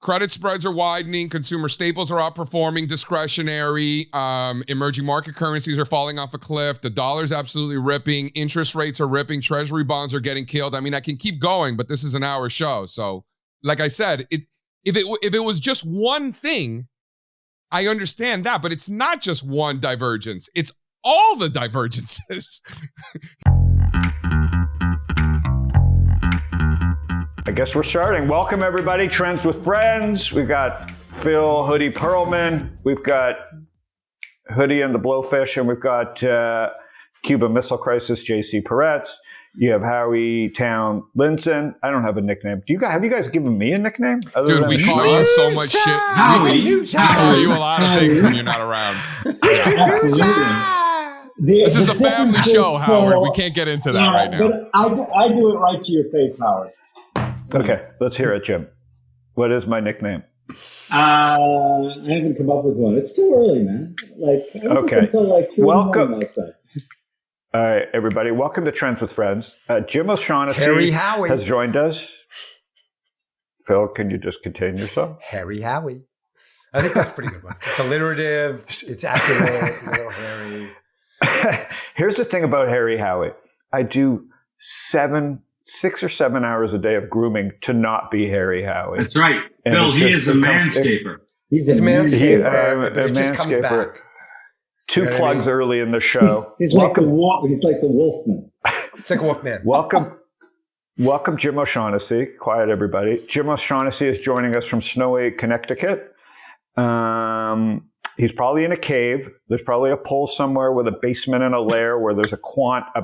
Credit spreads are widening. Consumer staples are outperforming discretionary. Emerging market currencies are falling off a cliff. The dollar's absolutely ripping. Interest rates are ripping. Treasury bonds are getting killed. I mean, I can keep going, but this is an hour show. So, like I said, if it was just one thing, I understand that, but it's not just one divergence. It's all the divergences. I guess we're starting. Welcome, everybody. Trends with Friends. We've got Phil Hoodie Perlman. We've got Hoodie and the Blowfish, and we've got Cuban Missile Crisis, JC Peretz. You have Howie Town Linson. I don't have a nickname. Have you guys given me a nickname? Dude, we call you so much shit. We call you a lot of things when you're not around. Yeah. This is a family show, Howard. We can't get into that right now. But I do it right to your face, Howard. So. Okay, let's hear it, Jim. What is my nickname? I haven't come up with one. It's too early, man. I was until like 2 Welcome. Last night. All right, everybody. Welcome to Trends with Friends. Jim O'Shaughnessy has joined us. Phil, can you just contain yourself? Harry Howie. I think that's a pretty good one. It's alliterative. It's accurate. A little hairy. Here's the thing about Harry Howie. I do 6 or 7 hours a day of grooming to not be Harry Howie. That's right. Phil, he is a manscaper. He's a manscaper. But it just comes back. Two plugs early in the show. He's like the Wolfman. It's like a Wolfman. Welcome, Jim O'Shaughnessy. Quiet, everybody. Jim O'Shaughnessy is joining us from snowy Connecticut. He's probably in a cave. There's probably a pole somewhere with a basement and a lair where there's a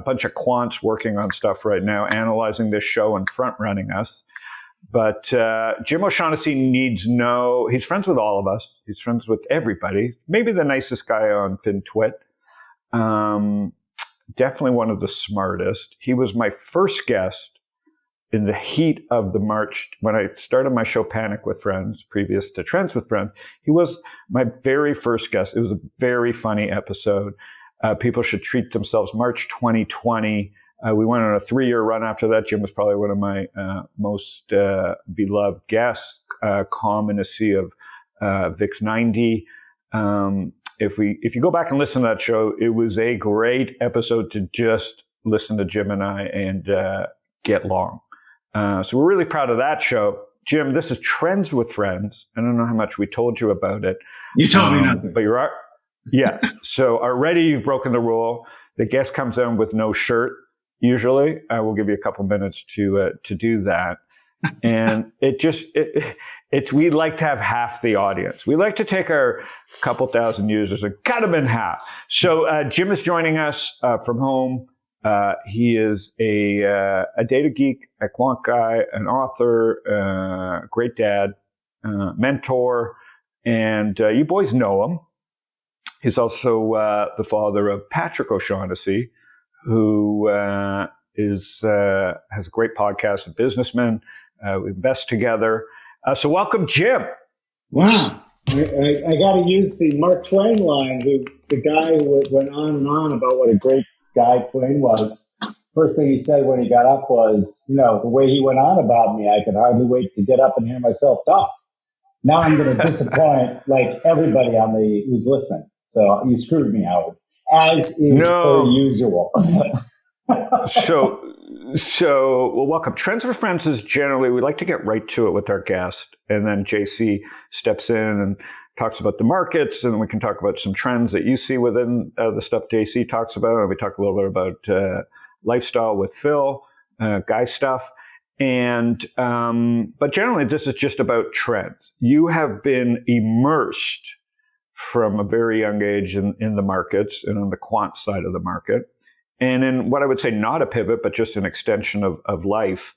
bunch of quants working on stuff right now, analyzing this show and front running us. But Jim O'Shaughnessy he's friends with all of us. He's friends with everybody. Maybe the nicest guy on FinTwit. Definitely one of the smartest. He was my first guest in the heat of the March, when I started my show Panic with Friends, previous to Trends with Friends. He was my very first guest. It was a very funny episode. People should treat themselves. March 2020. We went on a 3-year run after that. Jim was probably one of my most beloved guests, calm in a sea of VIX 90. If you go back and listen to that show, it was a great episode to just listen to Jim and I and get long. So we're really proud of that show. Jim, this is Trends with Friends. I don't know how much we told you about it. You told me nothing. But yes. So already you've broken the rule. The guest comes in with no shirt. Usually, I will give you a couple minutes to do that. And we like to have half the audience. We like to take our couple thousand users and cut them in half. So Jim is joining us from home. He is a data geek, a quant guy, an author, great dad, mentor, and you boys know him. He's also the father of Patrick O'Shaughnessy, who has a great podcast, a businessman. We invest together. So welcome, Jim. Wow. I got to use the Mark Twain line, the guy who went on and on about what a great guy Twain was. First thing he said when he got up was, the way he went on about me, I could hardly wait to get up and hear myself talk. Now I'm going to disappoint like everybody who's listening. So you screwed me, Howard, as is per usual. So welcome. Trends for Friends is generally, we like to get right to it with our guest, and then JC steps in and talks about the markets, and then we can talk about some trends that you see within the stuff JC talks about, and we talk a little bit about lifestyle with Phil, guy stuff. And but generally, this is just about trends. You have been immersed from a very young age in the markets and on the quant side of the market. And in what I would say not a pivot, but just an extension of life,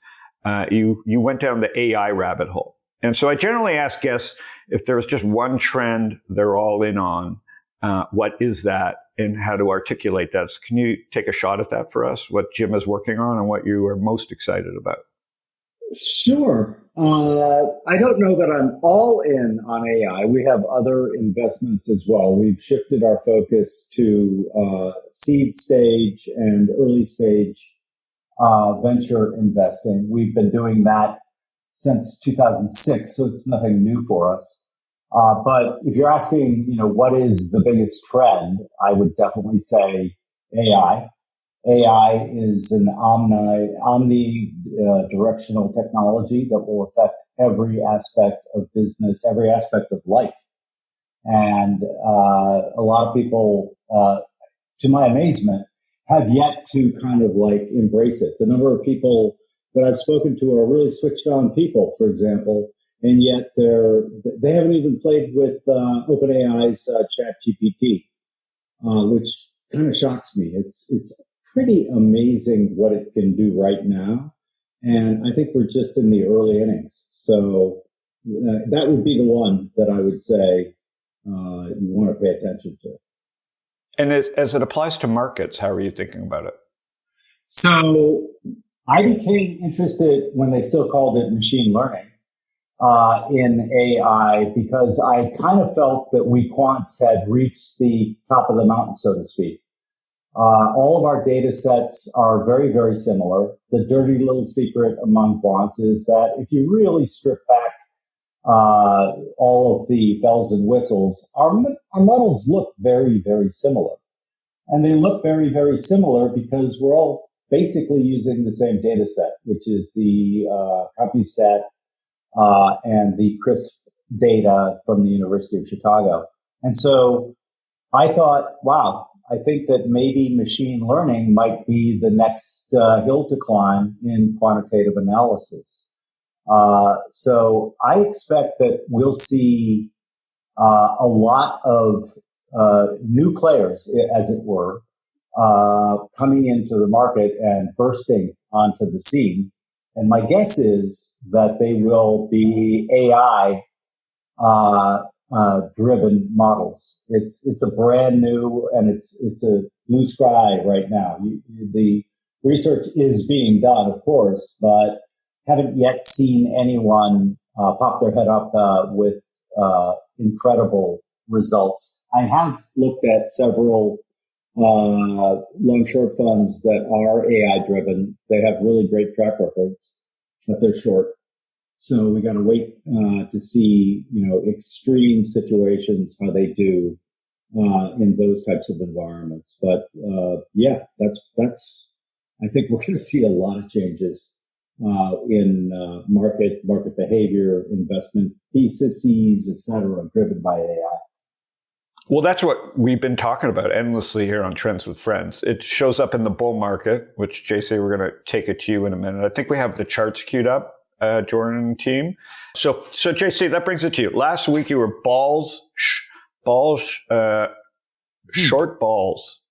you went down the AI rabbit hole. And so I generally ask guests, if there was just one trend they're all in on, what is that and how to articulate that? So can you take a shot at that for us, what Jim is working on and what you are most excited about? Sure. I don't know that I'm all in on AI. We have other investments as well. We've shifted our focus to seed stage and early stage venture investing. We've been doing that since 2006, so it's nothing new for us. But if you're asking, what is the biggest trend, I would definitely say AI. AI is an omnidirectional technology that will affect every aspect of business, every aspect of life. And a lot of people, to my amazement, have yet to kind of embrace it. The number of people that I've spoken to are really switched on people, for example, and yet they haven't even played with OpenAI's ChatGPT, which kind of shocks me. It's pretty amazing what it can do right now, and I think we're just in the early innings. So that would be the one that I would say you want to pay attention to. And as it applies to markets, how are you thinking about it? So I became interested when they still called it machine learning in AI because I kind of felt that we quants had reached the top of the mountain, so to speak. All of our data sets are very, very similar. The dirty little secret among quants is that if you really strip back all of the bells and whistles, our models look very, very similar. And they look very, very similar because we're all basically using the same data set, which is the CompuStat and the CRISP data from the University of Chicago. And so I thought, wow, I think that maybe machine learning might be the next hill to climb in quantitative analysis. So I expect that we'll see a lot of new players, as it were, coming into the market and bursting onto the scene. And my guess is that they will be AI driven models. It's a brand new, and it's a blue sky right now. The research is being done, of course, but haven't yet seen anyone pop their head up with incredible results. I have looked at several long short funds that are AI driven. They have really great track records, but they're short. So we got to wait to see, extreme situations, how they do in those types of environments. But that's. I think we're going to see a lot of changes in market behavior, investment theses, et cetera, driven by AI. Well, that's what we've been talking about endlessly here on Trends with Friends. It shows up in the bull market, which, JC, we're going to take it to you in a minute. I think we have the charts queued up, Jordan and team. So JC, that brings it to you. Last week you were short balls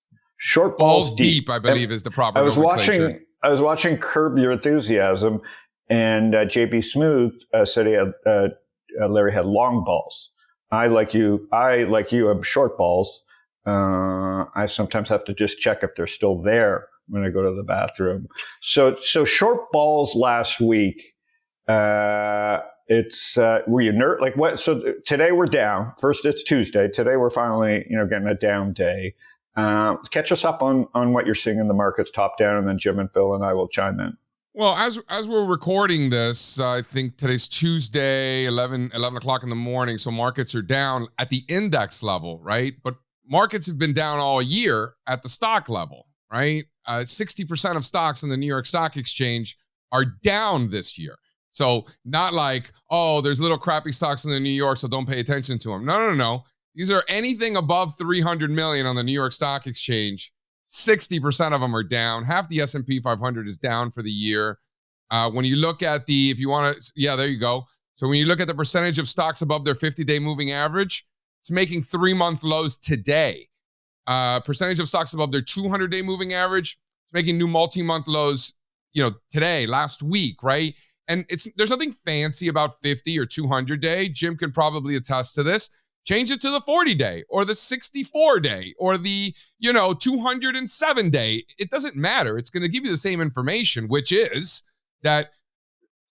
deep, I believe, is the proper I was nomenclature. watching Curb Your Enthusiasm, and JB Smooth said Larry had long balls. I like you, have short balls. I sometimes have to just check if they're still there when I go to the bathroom. So short balls last week. Were you nerd? Like what? So today we're down. First, it's Tuesday. Today we're finally, getting a down day. Catch us up on what you're seeing in the markets, top down, and then Jim and Phil and I will chime in. Well, as we're recording this, I think today's Tuesday, 11 o'clock in the morning, so markets are down at the index level, right? But markets have been down all year at the stock level, right? 60% of stocks in the New York Stock Exchange are down this year. So not like, oh, there's little crappy stocks in the New York, so don't pay attention to them. No. These are anything above 300 million on the New York Stock Exchange. 60% of them are down. Half the S&P 500 is down for the year. When you look at there you go. So when you look at the percentage of stocks above their 50-day moving average, it's making 3-month lows today. Percentage of stocks above their 200-day moving average, it's making new multi-month lows, today, last week, right? And there's nothing fancy about 50 or 200-day. Jim can probably attest to this. Change it to the 40-day or the 64-day or the, 207-day. It doesn't matter. It's going to give you the same information, which is that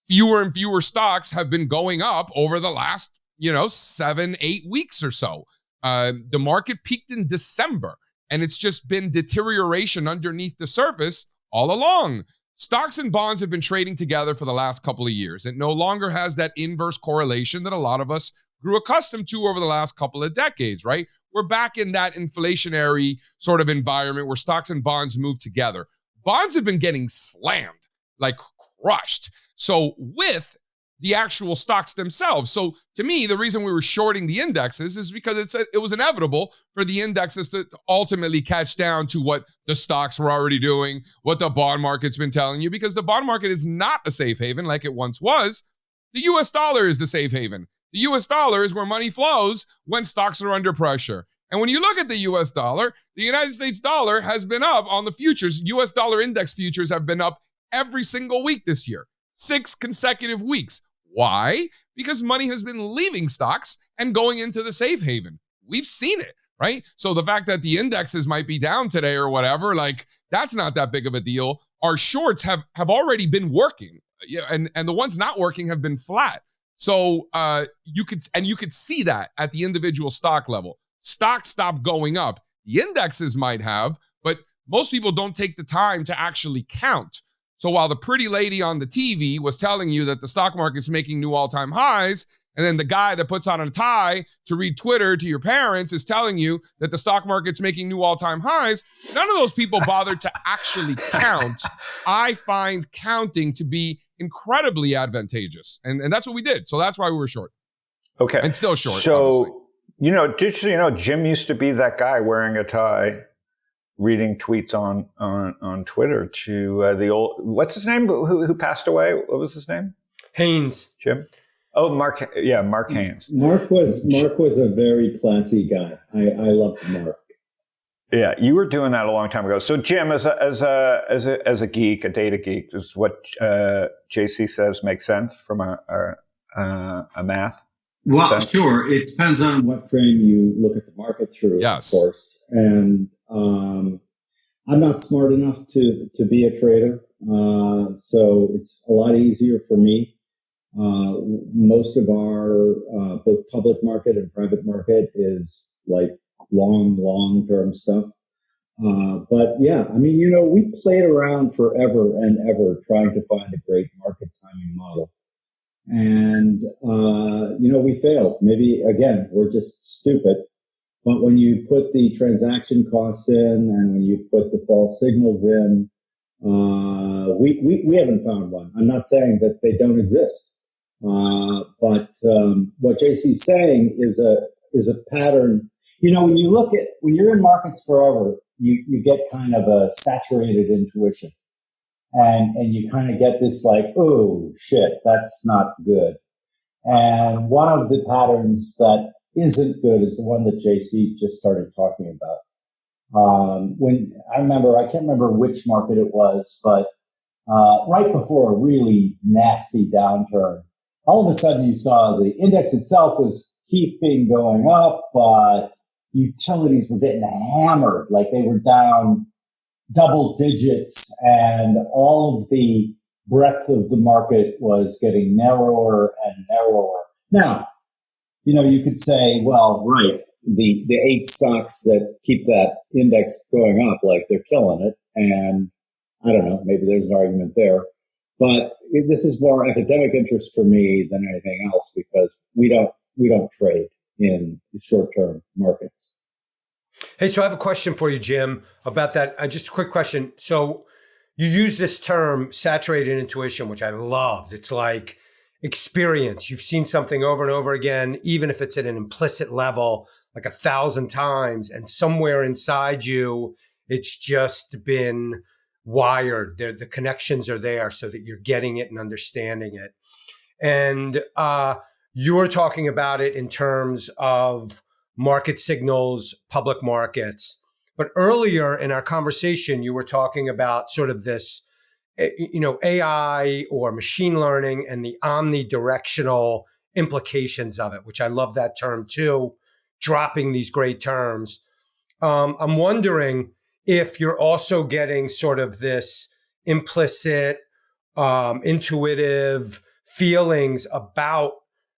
fewer and fewer stocks have been going up over the last, 7-8 weeks or so. The market peaked in December, and it's just been deterioration underneath the surface all along. stocks and bonds have been trading together for the last couple of years. It no longer has that inverse correlation that a lot of us grew accustomed to over the last couple of decades, right? We're back in that inflationary sort of environment where stocks and bonds move together. Bonds have been getting slammed, like crushed. So with the actual stocks themselves. So to me, the reason we were shorting the indexes is because it was inevitable for the indexes to ultimately catch down to what the stocks were already doing, what the bond market's been telling you, because the bond market is not a safe haven like it once was. The US dollar is the safe haven. The US dollar is where money flows when stocks are under pressure. And when you look at the US dollar, the United States dollar has been up on the futures. US dollar index futures have been up every single week this year. 6 consecutive weeks. Why? Because money has been leaving stocks and going into the safe haven. We've seen it, right? So the fact that the indexes might be down today or whatever, like that's not that big of a deal. Our shorts have already been working, and the ones not working have been flat. So you could see that at the individual stock level. Stocks stopped going up. The indexes might have, but most people don't take the time to actually count. So while the pretty lady on the TV was telling you that the stock market's making new all-time highs, and then the guy that puts on a tie to read Twitter to your parents is telling you that the stock market's making new all-time highs, none of those people bothered to actually count. I find counting to be incredibly advantageous. And that's what we did. So that's why we were short. Okay. And still short, So, Jim used to be that guy wearing a tie, reading tweets on Twitter to the old, what's his name? Who passed away? What was his name? Haynes. Jim? Oh, Mark Haynes. Mark was a very classy guy. I loved Mark. Yeah, you were doing that a long time ago. So, Jim, as a geek, a data geek, is what JC says makes sense from a math. Well, sense? sure. It depends on What frame you look at the market through, Yes. of course. And I'm not smart enough to be a trader, so it's a lot easier for me. Most of our both public market and private market is like long-term stuff. But yeah, I mean, we played around forever and ever trying to find a great market timing model. And, we failed. Maybe, again, we're just stupid. But when you put the transaction costs in and when you put the false signals in, we haven't found one. I'm not saying that they don't exist. But what JC's saying is a pattern. When you're in markets forever, you get kind of a saturated intuition. And you kind of get this like, oh shit, that's not good. And one of the patterns that isn't good is the one that JC just started talking about. When I can't remember which market it was, but right before a really nasty downturn, all of a sudden you saw the index itself was keeping going up, but utilities were getting hammered, like they were down double digits, and all of the breadth of the market was getting narrower and narrower. Now, you could say, well, right, the 8 stocks that keep that index going up, like they're killing it. And I don't know, maybe there's an argument there. But this is more academic interest for me than anything else, because we don't trade in short-term markets. Hey, so I have a question for you, Jim, about that. Just a quick question. So you use this term saturated intuition, which I love. It's like experience. You've seen something over and over again, even if it's at an implicit level, like 1,000 times, and somewhere inside you, it's just been wired. The connections are there so that you're getting it and understanding it. And you're talking about it in terms of market signals, public markets. But earlier in our conversation, you were talking about sort of this, AI or machine learning and the omnidirectional implications of it, which I love that term too, dropping these great terms. I'm wondering if you're also getting sort of this implicit, intuitive feelings about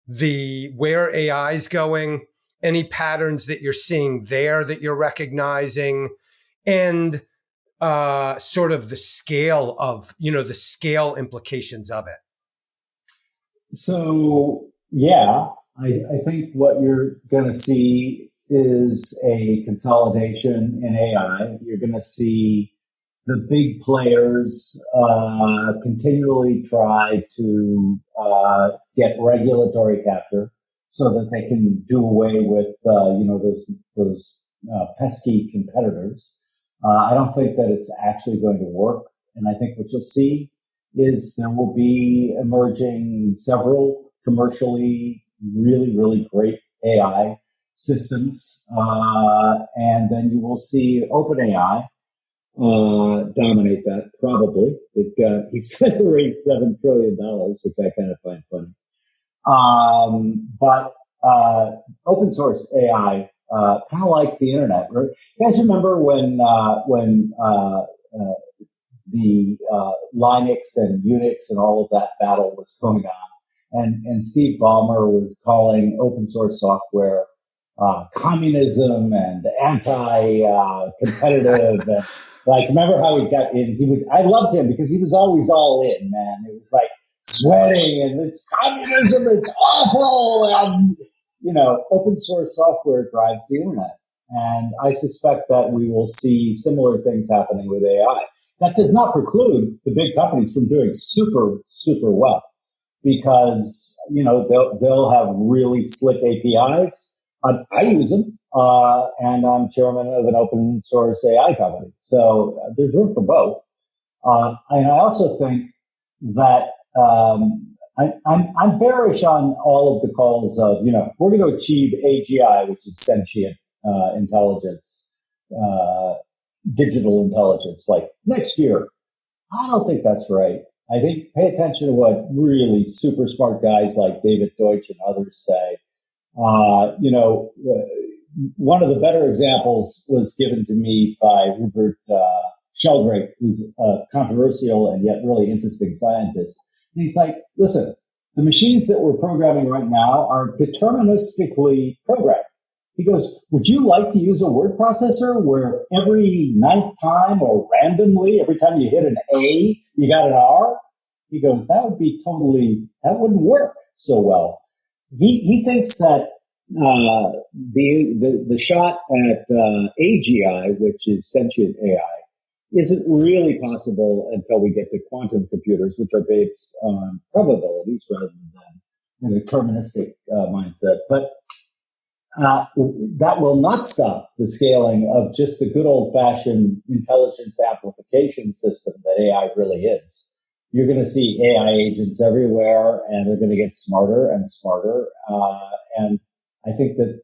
where AI is going, any patterns that you're seeing there that you're recognizing, and sort of the scale of, the scale implications of it? So, yeah, I think what you're going to see is a consolidation in AI. You're going to see the big players continually try to get regulatory capture so that they can do away with those pesky competitors. I don't think that it's actually going to work, and I think what you'll see is there will be emerging several commercially really, really great AI systems, and then you will see OpenAI dominate that. Probably he's trying to raise $7 trillion, which I kind of find funny. But open source AI, kind of like the internet. Right? You guys remember when the Linux and Unix and all of that battle was going on, and Steve Ballmer was calling open source software communism and anti-competitive. And, like, remember how he got in? I loved him because he was always all in, man. It was like sweating and it's communism, it's awful. And, open source software drives the internet. And I suspect that we will see similar things happening with AI. That does not preclude the big companies from doing super, super well because, they'll have really slick APIs. I use them, and I'm chairman of an open source AI company. So there's room for both. And I also think that I'm bearish on all of the calls of, we're going to achieve AGI, which is sentient intelligence, digital intelligence, like next year. I don't think that's right. I think pay attention to what really super smart guys like David Deutsch and others say. One of the better examples was given to me by Rupert Sheldrake, who's a controversial and yet really interesting scientist. And he's like, listen, the machines that we're programming right now are deterministically programmed. He goes, would you like to use a word processor where every ninth time or randomly, every time you hit an A, you got an R? He goes, that wouldn't work so well. He thinks that the shot at AGI, which is sentient AI, isn't really possible until we get to quantum computers, which are based on probabilities rather than a deterministic mindset. But that will not stop the scaling of just the good old-fashioned intelligence amplification system that AI really is. You're going to see AI agents everywhere, and they're going to get smarter and smarter. And I think that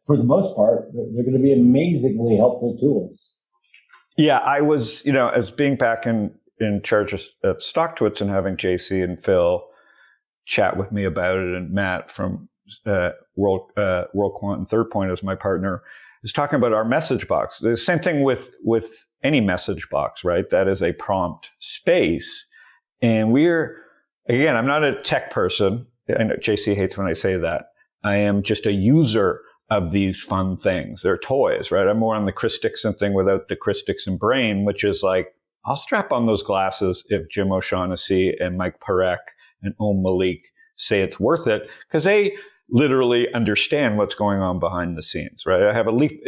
for the most part, they're going to be amazingly helpful tools. Yeah, I was, as being back in charge of Stocktwits and having JC and Phil chat with me about it, and Matt from World Quant and Third Point as my partner is talking about our message box. The same thing with any message box, right? That is a prompt space. And again, I'm not a tech person. I know JC hates when I say that. I am just a user of these fun things. They're toys, right? I'm more on the Chris Dixon thing without the Chris Dixon brain, which is like, I'll strap on those glasses if Jim O'Shaughnessy and Mike Parekh and Om Malik say it's worth it, because they literally understand what's going on behind the scenes, right? I have a leap,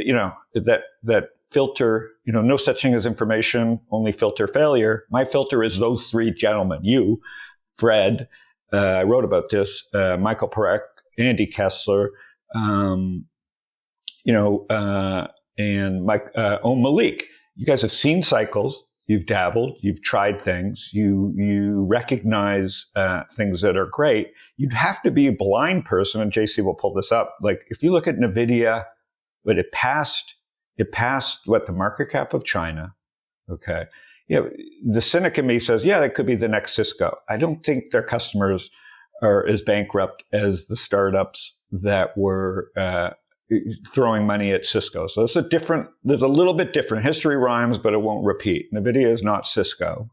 that filter, no such thing as information, only filter failure. My filter is those three gentlemen, you, Fred, I wrote about this, Michael Parekh, Andy Kessler, and Mike, Malik. You guys have seen cycles. You've dabbled. You've tried things. You recognize things that are great. You'd have to be a blind person, and JC will pull this up. Like if you look at Nividia, but it passed the market cap of China. Okay. The cynic in me says, yeah, that could be the next Cisco. I don't think their customers are as bankrupt as the startups that were throwing money at Cisco. So there's a little bit different. History rhymes, but it won't repeat. Nividia is not Cisco.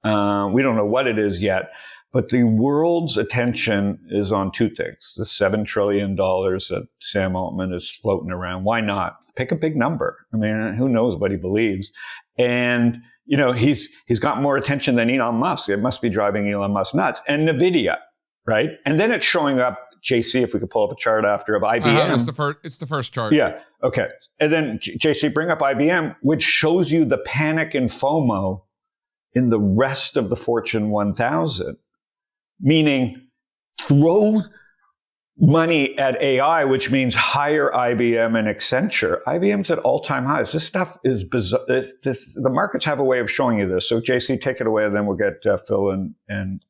We don't know what it is yet, But the world's attention is on two things. The $7 trillion that Sam Altman is floating around. Why not? Pick a big number. I mean, who knows what he believes? And, you know, he's got more attention than Elon Musk. It must be driving Elon Musk nuts. And Nividia, right? And then it's showing up, JC, if we could pull up a chart after, of IBM. It's the first chart. Yeah. Okay. And then JC, bring up IBM, which shows you the panic and FOMO in the rest of the Fortune 1000. Meaning, throw money at AI, which means hire IBM and Accenture. IBM's at all-time highs. This stuff is bizarre. The markets have a way of showing you this. So, JC, take it away, and then we'll get Phil and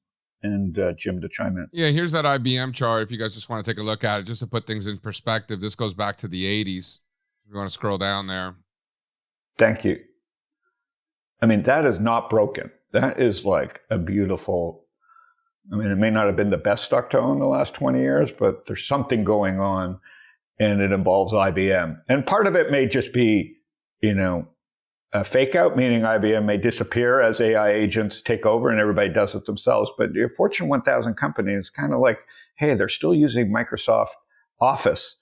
Jim to chime in. Yeah, here's that IBM chart. If you guys just want to take a look at it, just to put things in perspective, this goes back to the 80s. If you want to scroll down there. Thank you. I mean, that is not broken. That is like a beautiful... I mean, it may not have been the best stock to own the last 20 years, but there's something going on, and it involves IBM. And part of it may just be, you know, a fake out, meaning IBM may disappear as AI agents take over and everybody does it themselves. But your Fortune 1000 company is kind of like, hey, they're still using Microsoft Office.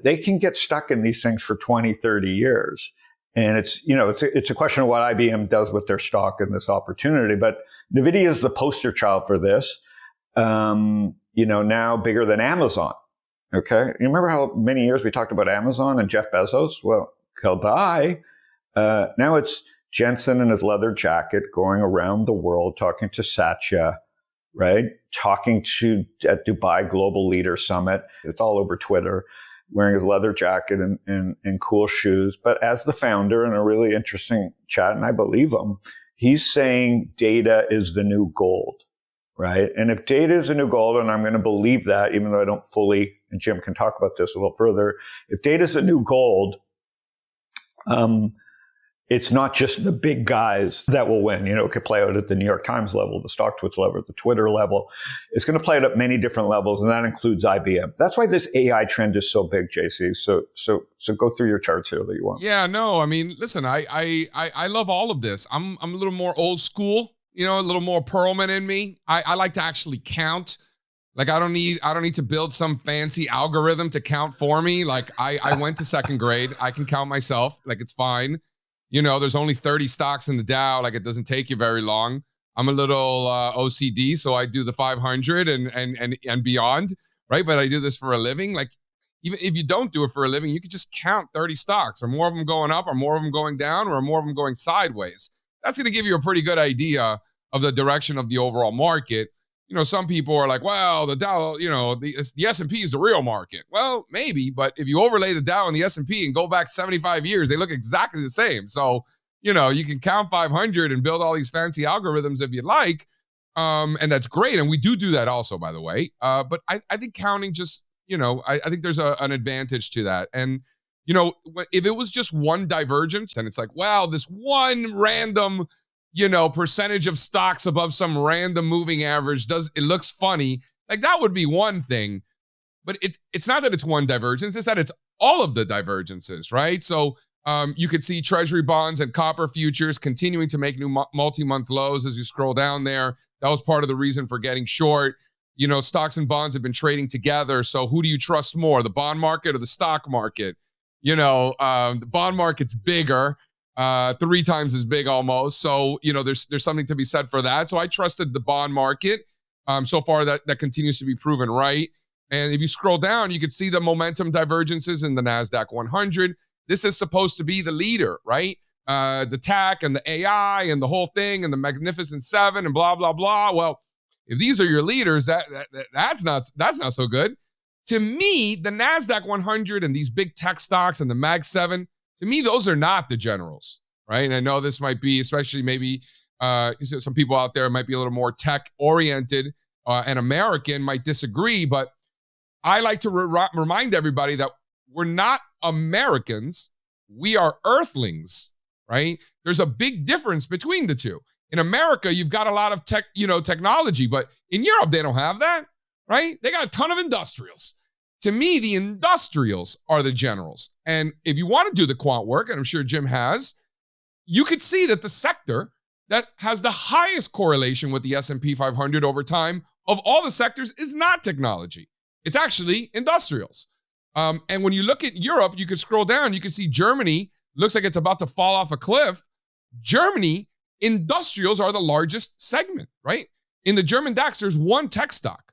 They can get stuck in these things for 20, 30 years. And it's, you know, it's a question of what IBM does with their stock and this opportunity. But Nividia is the poster child for this. You know, now bigger than Amazon. Okay. You remember how many years we talked about Amazon and Jeff Bezos? Well, goodbye. Now it's Jensen in his leather jacket going around the world talking to Satya, right? Talking to at Dubai Global Leader Summit. It's all over Twitter, wearing his leather jacket and cool shoes. But as the founder, in a really interesting chat, and I believe him, he's saying data is the new gold. Right. And if data is the new gold, and I'm going to believe that, even though I don't fully, and Jim can talk about this a little further, if data is the new gold, it's not just the big guys that will win. You know, it could play out at the New York Times level, the StockTwits level, the Twitter level. It's going to play out at many different levels, and that includes IBM. That's why this AI trend is so big, JC. So go through your charts here that you want. Yeah, no, I mean, listen, I love all of this. I'm a little more old school. You know, a little more Perlman in me. I like to actually count. Like, I don't need to build some fancy algorithm to count for me. Like, I went to second grade. I can count myself. Like, it's fine. You know, there's only 30 stocks in the Dow. Like, it doesn't take you very long. I'm a little OCD, so I do the 500 and beyond, right? But I do this for a living. Like, even if you don't do it for a living, you could just count 30 stocks. Are more of them going up? Are more of them going down? Or are more of them going sideways? That's going to give you a pretty good idea of the direction of the overall market. You know, some people are like, well, the Dow, you know, the S&P is the real market. Well, maybe, but if you overlay the Dow and the S&P and go back 75 years, they look exactly the same. So, you know, you can count 500 and build all these fancy algorithms if you like. And that's great. And we do that also, by the way. But I think counting just, you know, I think there's an advantage to that. And, you know, if it was just one divergence, then it's like, wow, this one random, you know, percentage of stocks above some random moving average it looks funny. Like, that would be one thing. But it's not that it's one divergence, it's that it's all of the divergences, right? So you could see treasury bonds and copper futures continuing to make new multi-month lows as you scroll down there. That was part of the reason for getting short. You know, stocks and bonds have been trading together. So who do you trust more, the bond market or the stock market? You know, the bond market's bigger, 3 times as big almost. So, you know, there's something to be said for that. So I trusted the bond market. So far that continues to be proven right. And if you scroll down, you can see the momentum divergences in the NASDAQ 100. This is supposed to be the leader, right? The tech and the AI and the whole thing and the Magnificent Seven and blah, blah, blah. Well, if these are your leaders, that's not so good. To me, the NASDAQ 100 and these big tech stocks and the Mag 7, to me, those are not the generals, right? And I know this might be, especially maybe some people out there might be a little more tech-oriented and American might disagree, but I like to remind everybody that we're not Americans. We are earthlings, right? There's a big difference between the two. In America, you've got a lot of technology, but in Europe, they don't have that, right? They got a ton of industrials. To me, the industrials are the generals. And if you want to do the quant work, and I'm sure Jim has, you could see that the sector that has the highest correlation with the S&P 500 over time of all the sectors is not technology. It's actually industrials. And when you look at Europe, you can scroll down, you can see Germany looks like it's about to fall off a cliff. Germany, industrials are the largest segment, right? In the German DAX, there's one tech stock,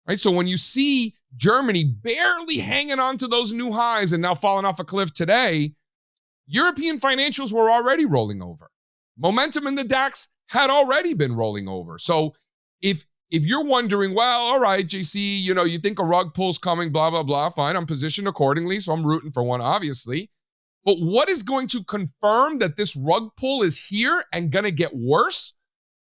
right? So when you see Germany barely hanging on to those new highs and now falling off a cliff today, European financials were already rolling over. Momentum in the DAX had already been rolling over. So if you're wondering, well, all right, JC, you think a rug pull's coming, blah, blah, blah, fine, I'm positioned accordingly, so I'm rooting for one, obviously. But what is going to confirm that this rug pull is here and going to get worse?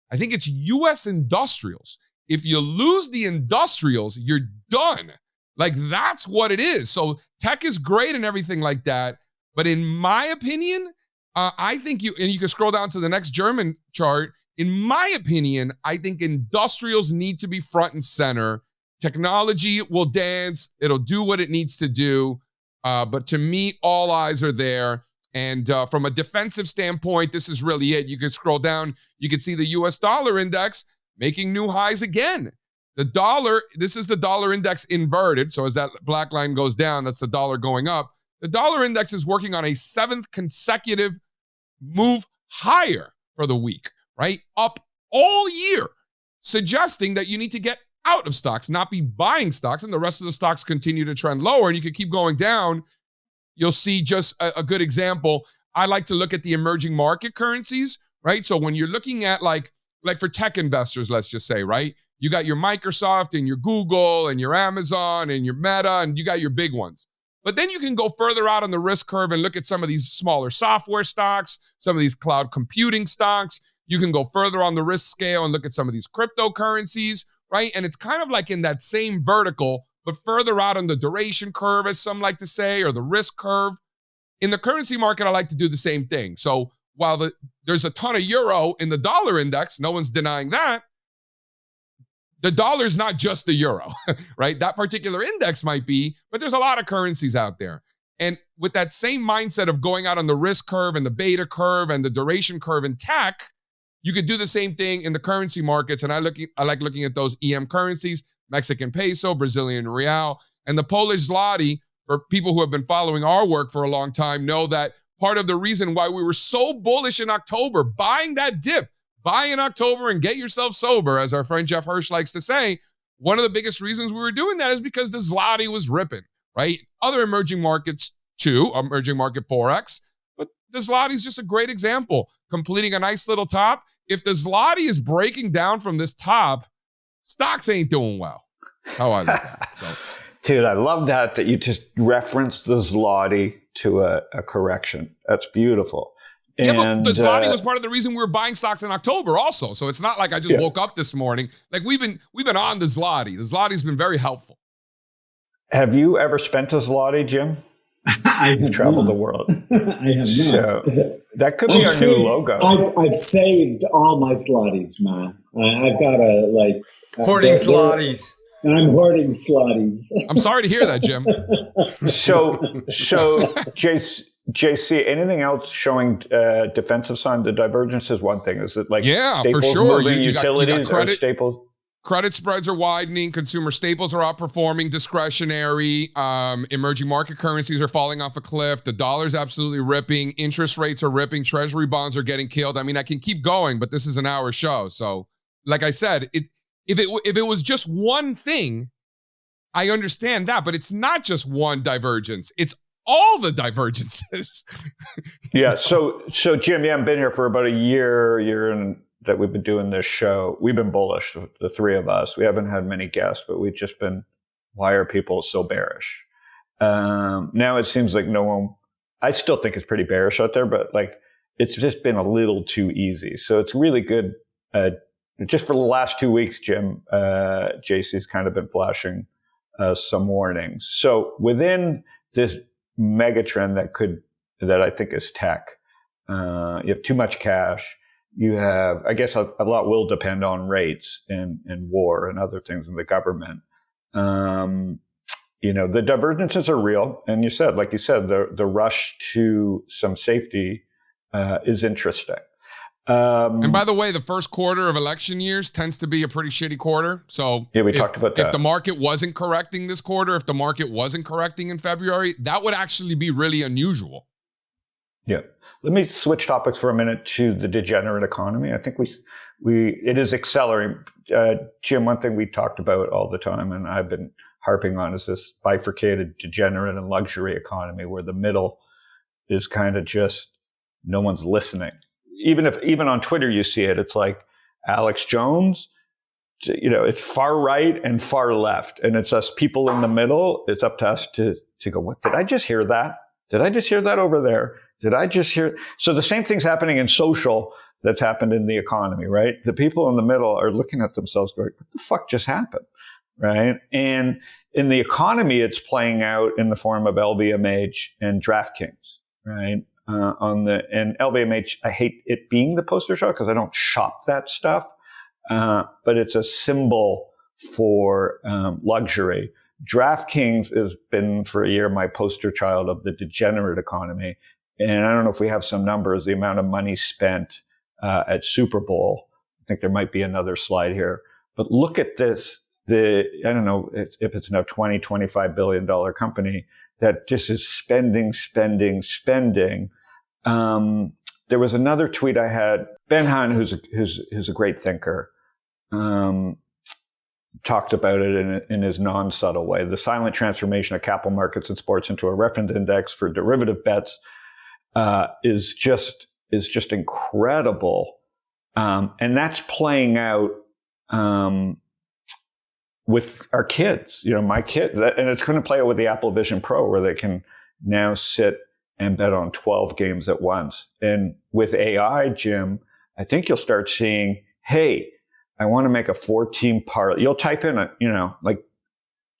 I think it's U.S. industrials. If you lose the industrials, you're done. Like, that's what it is. So tech is great and everything like that. But in my opinion, I think you can scroll down to the next German chart. In my opinion, I think industrials need to be front and center. Technology will dance. It'll do what it needs to do. But to me, all eyes are there. And from a defensive standpoint, this is really it. You can scroll down. You can see the US dollar index making new highs again. The dollar, this is the dollar index inverted. So as that black line goes down, that's the dollar going up. The dollar index is working on a 7th consecutive move higher for the week, right? Up all year, suggesting that you need to get out of stocks, not be buying stocks, and the rest of the stocks continue to trend lower, and you can keep going down. You'll see just a good example. I like to look at the emerging market currencies, right? So when you're looking at like for tech investors, let's just say, right? You got your Microsoft and your Google and your Amazon and your Meta, and you got your big ones. But then you can go further out on the risk curve and look at some of these smaller software stocks, some of these cloud computing stocks. You can go further on the risk scale and look at some of these cryptocurrencies, right? And it's kind of like in that same vertical, but further out on the duration curve, as some like to say, or the risk curve. In the currency market, I like to do the same thing. So while there's a ton of euro in the dollar index, no one's denying that, the dollar's not just the euro, right? That particular index might be, but there's a lot of currencies out there. And with that same mindset of going out on the risk curve and the beta curve and the duration curve in tech, you could do the same thing in the currency markets. And I like looking at those EM currencies, Mexican peso, Brazilian real, and the Polish zloty. For people who have been following our work for a long time know that part of the reason why we were so bullish in October, buying that dip, buy in October and get yourself sober, as our friend Jeff Hirsch likes to say, one of the biggest reasons we were doing that is because the zloty was ripping, right? Other emerging markets too, emerging market Forex, but the zloty is just a great example, completing a nice little top. If the zloty is breaking down from this top, stocks ain't doing well. How I look at it. So, dude, I love that you just referenced the zloty to a correction. That's beautiful. Yeah, but the zloty was part of the reason we were buying stocks in October also. So it's not like I just woke up this morning. Like we've been on the zloty. The zloty's been very helpful. Have you ever spent a zloty, Jim? You've traveled the world. I have not. So that could be our new logo. I've saved all my zlotys, man. I've got hoarding zlotys. I'm hoarding zlotys. I'm sorry to hear that, Jim. So JC, anything else showing defensive sign? The divergence is one thing. Is it like staples for sure. moving, utilities or staples? Credit spreads are widening. Consumer staples are outperforming discretionary. Emerging market currencies are falling off a cliff. The dollar's absolutely ripping. Interest rates are ripping. Treasury bonds are getting killed. I mean, I can keep going, but this is an hour show. So, like I said, if it was just one thing, I understand that. But it's not just one divergence. It's all the divergences. Yeah. So Jim, you haven't been here for about a year and that we've been doing this show. We've been bullish, the three of us. We haven't had many guests, but we've just been, why are people so bearish? Now it seems like no one, I still think it's pretty bearish out there, but like it's just been a little too easy. So it's really good. Just for the last 2 weeks, Jim, JC's kind of been flashing some warnings. So within this mega trend that I think is tech, you have too much cash. You have, I guess a lot will depend on rates and war and other things in the government. The divergences are real. And like you said, the rush to some safety is interesting. And by the way, the first quarter of election years tends to be a pretty shitty quarter. So yeah, we talked about that. If the market wasn't correcting this quarter, if the market wasn't correcting in February, that would actually be really unusual. Yeah. Let me switch topics for a minute to the degenerate economy. I think it is accelerating. Jim, one thing we talked about all the time, and I've been harping on, is this bifurcated degenerate and luxury economy where the middle is kind of just no one's listening. Even on Twitter you see it, it's like Alex Jones, it's far right and far left, and it's us people in the middle. It's up to us to go, what, did I just hear that? Did I just hear that over there? Did I just hear? So the same thing's happening in social that's happened in the economy, right? The people in the middle are looking at themselves going, what the fuck just happened, right? And in the economy, it's playing out in the form of LVMH and DraftKings, right? And LVMH, I hate it being the poster child because I don't shop that stuff, but it's a symbol for luxury. DraftKings has been for a year my poster child of the degenerate economy. And I don't know if we have some numbers, the amount of money spent at Super Bowl. I think there might be another slide here. But look at this. I don't know if it's now $25 billion company that just is spending. There was another tweet I had. Ben Hahn, who's a great thinker, talked about it in his non-subtle way. The silent transformation of capital markets and sports into a reference index for derivative bets is just incredible, and that's playing out with our kids. My kid, and it's going to play out with the Apple Vision Pro, where they can now sit and bet on 12 games at once. And with AI, Jim, I think you'll start seeing, hey, I want to make a 4-team parlay. You'll type in like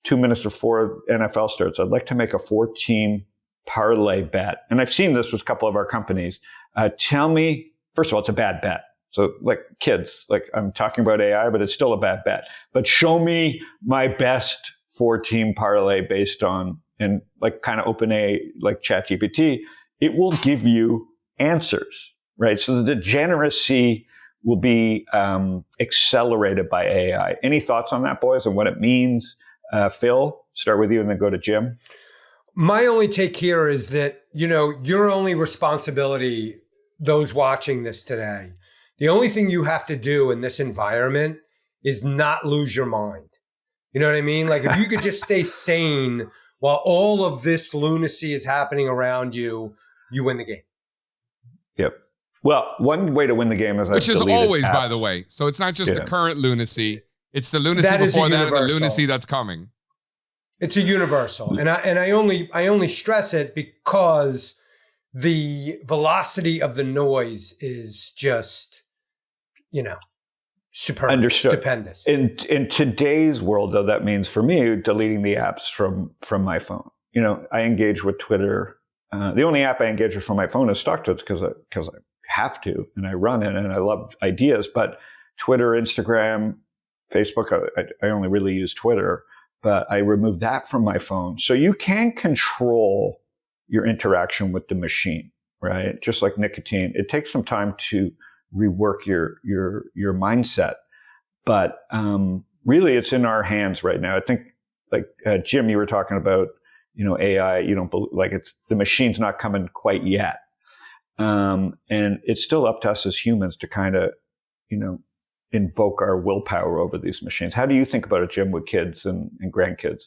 2 minutes before NFL starts, I'd like to make a 4-team parlay bet. And I've seen this with a couple of our companies. Tell me, first of all, it's a bad bet. So like kids, like I'm talking about AI, but it's still a bad bet. But show me my best 4-team parlay based on, and like kind of OpenAI, like ChatGPT, it will give you answers, right? So the degeneracy will be accelerated by AI. Any thoughts on that, boys, and what it means? Phil, start with you and then go to Jim. My only take here is that, your only responsibility, those watching this today, the only thing you have to do in this environment is not lose your mind. You know what I mean? Like if you could just stay sane while all of this lunacy is happening around you, you win the game. Yep. Well, one way to win the game is which is always, by the way. So it's not just the current lunacy; it's the lunacy before that, and the lunacy that's coming. It's a universal, and I only stress it because the velocity of the noise is just, superb, understood, stupendous. In today's world, though, that means for me deleting the apps from my phone. I engage with Twitter. The only app I engage with from my phone is StockTwits because I have to, and I run it, and I love ideas. But Twitter, Instagram, Facebook, I only really use Twitter, but I removed that from my phone. So you can control your interaction with the machine, right? Just like nicotine, it takes some time to rework your mindset, but really, it's in our hands right now. I think, like Jim, you were talking about, AI. You don't believe, like it's the machine's not coming quite yet. And it's still up to us as humans to kind of, invoke our willpower over these machines. How do you think about it, Jim, with kids and grandkids?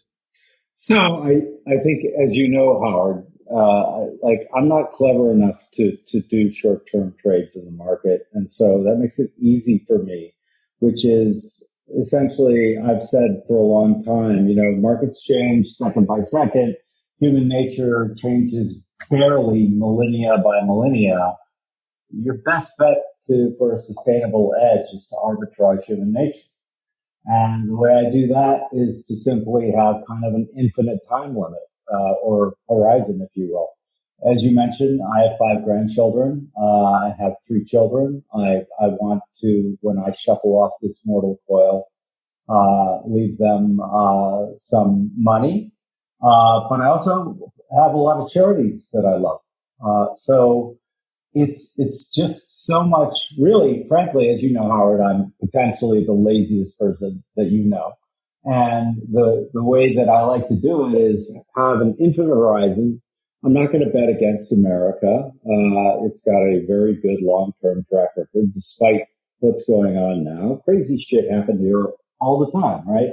So I think, as you know, Howard, I'm not clever enough to do short-term trades in the market. And so that makes it easy for me, which is essentially, I've said for a long time, markets change second by second. Human nature changes barely millennia by millennia. Your best bet for a sustainable edge is to arbitrage human nature. And the way I do that is to simply have kind of an infinite time limit, or horizon, if you will. As you mentioned, I have 5 grandchildren. I have 3 children. I want to, when I shuffle off this mortal coil, leave them some money. But I also have a lot of charities that I love. So it's just so much, really, frankly, as you know, Howard, I'm potentially the laziest person that you know. And the way that I like to do it is have an infinite horizon. I'm not going to bet against America. It's got a very good long-term track record, despite what's going on now. Crazy shit happened here all the time, right?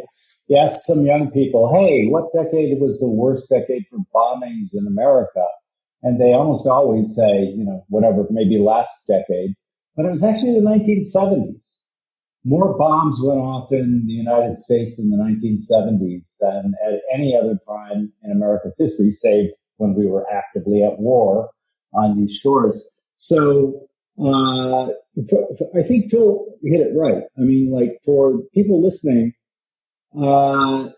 You ask some young people, hey, what decade was the worst decade for bombings in America? And they almost always say, whatever, maybe last decade. But it was actually the 1970s. More bombs went off in the United States in the 1970s than at any other time in America's history, save when we were actively at war on these shores. So I think Phil hit it right. I mean, like, for people listening, the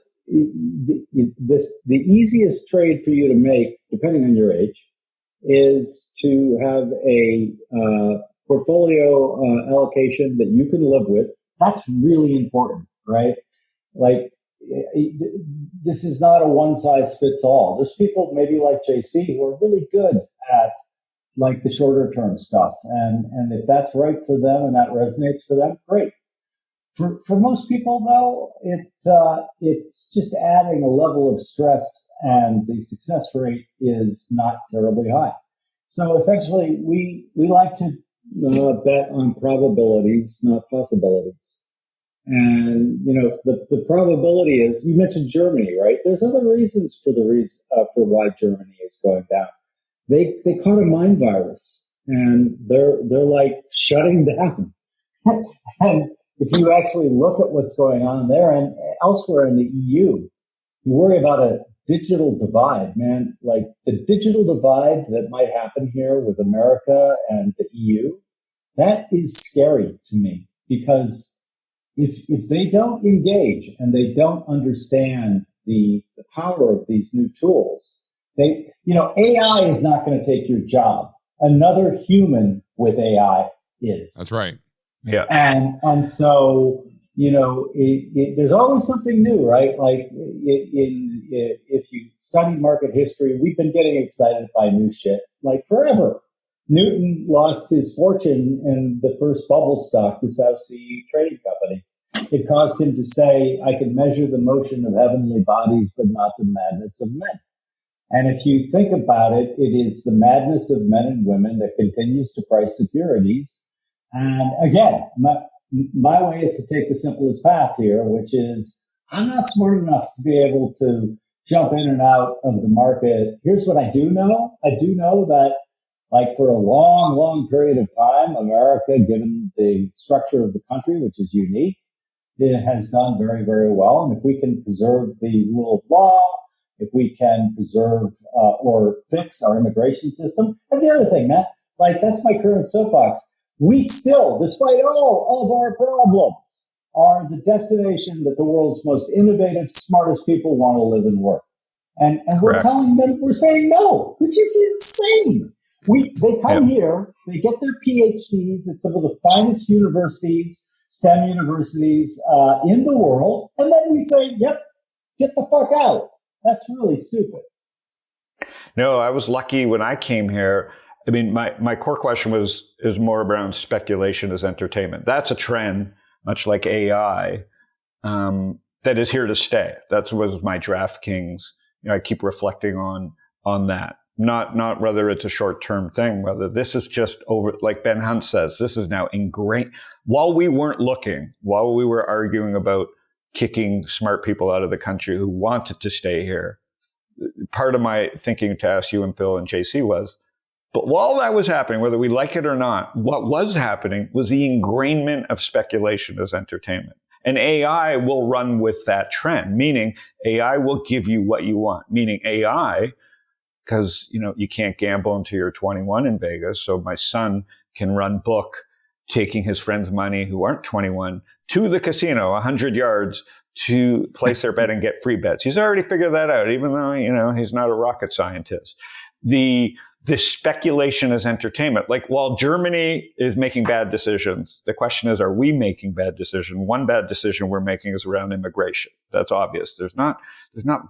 easiest trade for you to make, depending on your age, is to have a portfolio allocation that you can live with. That's really important, right? Like, this is not a one size fits all. There's people maybe like JC who are really good at like the shorter term stuff, and if that's right for them and that resonates for them, great. For most people, though, it's just adding a level of stress, and the success rate is not terribly high. So essentially, we like to bet on probabilities, not possibilities. And the probability is, you mentioned Germany, right? There's other reasons for for why Germany is going down. They caught a mind virus, and they're like shutting down. And if you actually look at what's going on there and elsewhere in the EU, you worry about a digital divide, man. Like, the digital divide that might happen here with America and the EU, that is scary to me, because if they don't engage and they don't understand the power of these new tools, AI is not going to take your job. Another human with AI is. That's right. Yeah. And so, there's always something new, right? Like, if you study market history, we've been getting excited by new shit like forever. Newton lost his fortune in the first bubble stock, the South Sea Trading Company. It caused him to say, I can measure the motion of heavenly bodies, but not the madness of men. And if you think about it, it is the madness of men and women that continues to price securities. And again, my way is to take the simplest path here, which is, I'm not smart enough to be able to jump in and out of the market. Here's what I do know. I do know that, like, for a long, long period of time, America, given the structure of the country, which is unique, it has done very, very well. And if we can preserve the rule of law, if we can preserve or fix our immigration system, that's the other thing, man. Like, that's my current soapbox. We still, despite all of our problems, are the destination that the world's most innovative, smartest people want to live and work. And we're telling them, we're saying no, which is insane. They come here, they get their PhDs at some of the finest universities, STEM universities in the world, and then we say, yep, get the fuck out. That's really stupid. No, I was lucky when I came here. I mean, my core question is more around speculation as entertainment. That's a trend, much like AI, that is here to stay. That was my DraftKings. I keep reflecting on that. Not whether it's a short-term thing, whether this is just over, like Ben Hunt says, this is now ingrained. While we weren't looking, while we were arguing about kicking smart people out of the country who wanted to stay here, part of my thinking to ask you and Phil and JC was, but while that was happening, whether we like it or not, what was happening was the ingrainment of speculation as entertainment. And AI will run with that trend, meaning AI will give you what you want, meaning AI, because, you can't gamble until you're 21 in Vegas. So my son can run book, taking his friends' money who aren't 21 to the casino 100 yards to place their bet and get free bets. He's already figured that out, even though, he's not a rocket scientist. The speculation is entertainment. Like, while Germany is making bad decisions, the question is, are we making bad decisions? One bad decision we're making is around immigration. That's obvious. There's not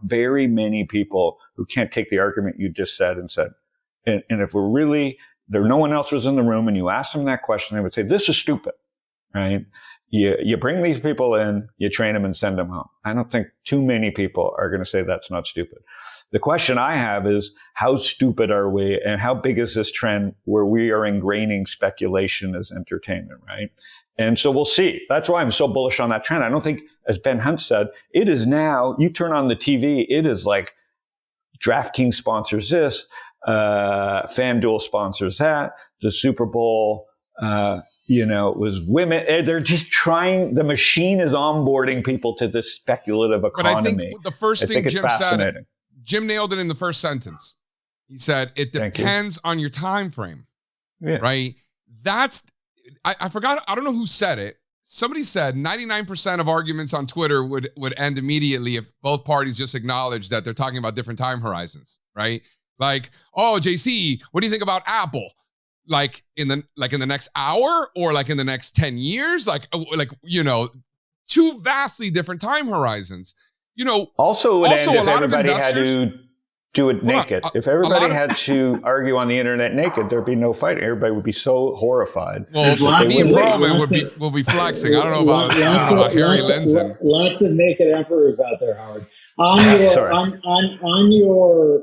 very many people who can't take the argument you just said and if we're really no one else was in the room and you asked them that question, they would say, this is stupid, right? You bring these people in, you train them and send them home. I don't think too many people are going to say that's not stupid. The question I have is, how stupid are we, and how big is this trend where we are ingraining speculation as entertainment, right? And so we'll see. That's why I'm so bullish on that trend. I don't think, as Ben Hunt said, it is now, you turn on the TV, it is like DraftKings sponsors this, FanDuel sponsors that, the Super Bowl, it was women. They're just trying, the machine is onboarding people to this speculative economy. But I think the first thing Jim said, Jim nailed it in the first sentence. He said, it depends on your time frame, right? I forgot, I don't know who said it. Somebody said 99% of arguments on Twitter would end immediately if both parties just acknowledged that they're talking about different time horizons, right? Like, oh, JC, what do you think about Apple? Like in the next hour or like in the next 10 years? Two vastly different time horizons. Also, if everybody had to do it naked. If everybody had to argue on the internet naked, there'd be no fight. Everybody would be so horrified. Well, me and Roman will be flexing. I don't know about Harry Lindsay. Lots of naked emperors out there, Howard. On your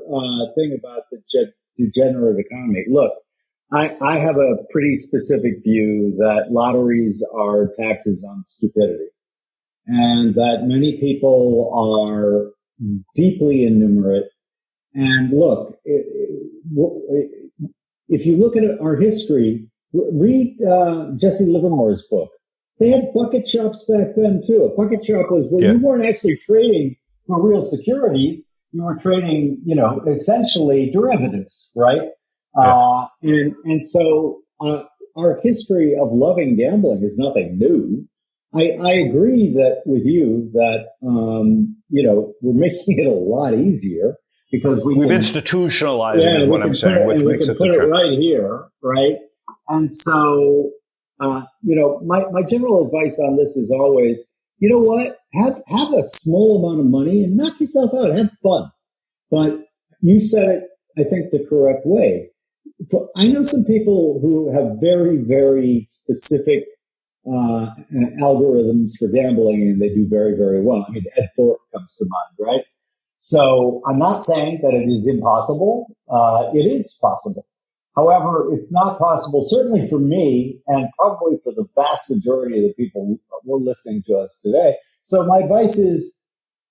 thing about the degenerate economy, look, I have a pretty specific view that lotteries are taxes on stupidity, and that many people are deeply innumerate. And look, if you look at our history, read Jesse Livermore's book. They had bucket shops back then too. A bucket shop was where you weren't actually trading for real securities. You were trading, essentially derivatives, right? And so our history of loving gambling is nothing new. I agree with you that, we're making it a lot easier because we've institutionalized it, what I'm saying, which makes it the truth. Put it right here, right? And so, my general advice on this is always, you know what? Have a small amount of money and knock yourself out. Have fun. But you said it, I think, the correct way. I know some people who have very, very specific algorithms for gambling, and they do very, very well. I mean, Ed Thorpe comes to mind, right? So I'm not saying that it is impossible. It is possible. However, it's not possible, certainly for me, and probably for the vast majority of the people who are listening to us today. So my advice is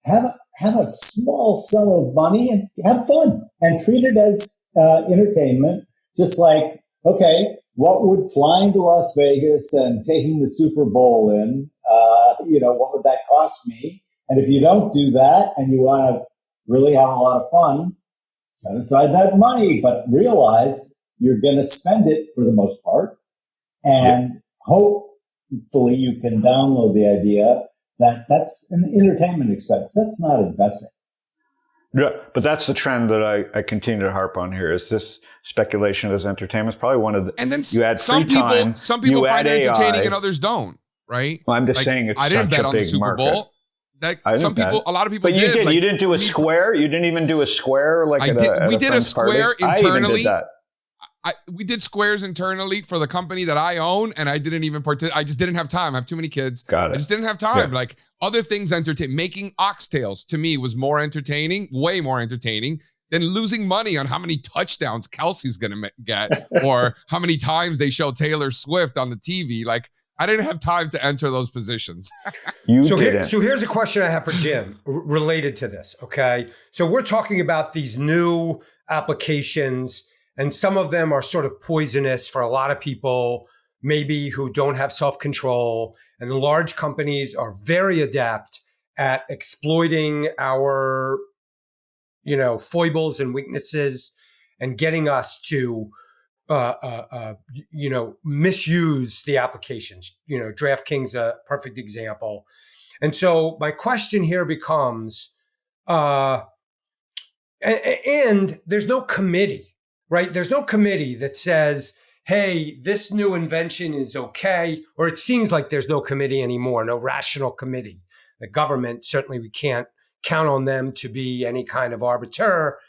have a small sum of money and have fun and treat it as entertainment. Just like, okay, what would flying to Las Vegas and taking the Super Bowl in, what would that cost me? And if you don't do that and you want to really have a lot of fun, set aside that money, but realize you're going to spend it for the most part. And hopefully you can download the idea that that's an entertainment expense. That's not investing. Yeah, but that's the trend that I continue to harp on here. Is this speculation as entertainment? It's probably one of the. And then you add some free time. Some people find it entertaining and others don't. Right? Well, I'm just saying it's I didn't such bet a on the big Super market. Bowl. A lot of people. But you did. You didn't do a square. You didn't even do a square like we did a square party. internally. I even did that. We did squares internally for the company that I own, and I didn't even participate. I just didn't have time. I have too many kids. Got it. I just didn't have time. Like other things making oxtails to me was more entertaining, way more entertaining than losing money on how many touchdowns Kelsey's going to get or how many times they show Taylor Swift on the TV. Like I didn't have time to enter those positions. So here's a question I have for Jim related to this. Okay. So we're talking about these new applications, and some of them are sort of poisonous for a lot of people, maybe who don't have self-control. And the large companies are very adept at exploiting our, foibles and weaknesses and getting us to, misuse the applications. DraftKings, a perfect example. And so my question here becomes, and there's no committee. Right? There's no committee that says, hey, this new invention is okay, or it seems like there's no committee anymore, no rational committee. The government, certainly we can't count on them to be any kind of arbiter.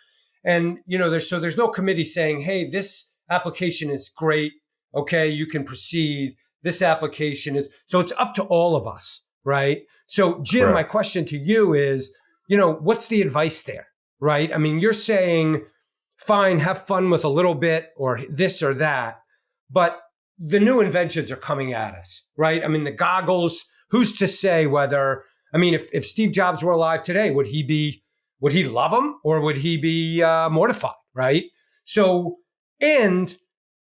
And, there's no committee saying, hey, this application is great. Okay, you can proceed. This application is, so it's up to all of us, right? So Jim, Correct. my question to you is, what's the advice there, right? I mean, you're saying, fine, have fun with a little bit or this or that, but the new inventions are coming at us, right? I mean, the goggles, who's to say whether, if Steve Jobs were alive today, would he love them or would he be mortified, right? So, and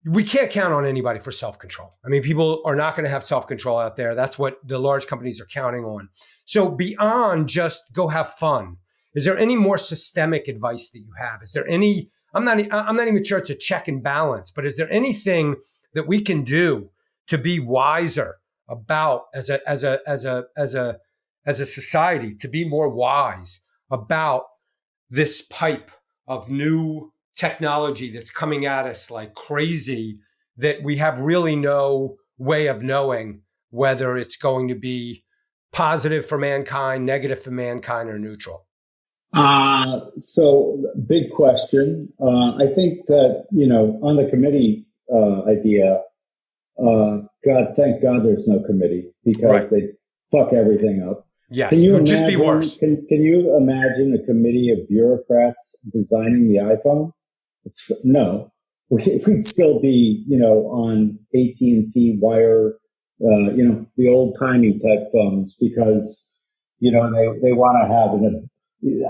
we can't count on anybody for self-control. I mean, people are not going to have self-control out there. That's what the large companies are counting on. So beyond just go have fun, is there any more systemic advice that you have? Is there any, I'm not even sure it's a check and balance, but is there anything that we can do to be wiser about as a society, to be more wise about this pipe of new technology that's coming at us like crazy, that we have really no way of knowing whether it's going to be positive for mankind, negative for mankind, or neutral? So big question. I think that, on the committee idea, thank God there's no committee, because they fuck everything up. Yes, it would just be worse. Can you imagine a committee of bureaucrats designing the iPhone? No, we'd still be, on AT&T wire, the old timey type phones, because, they want to have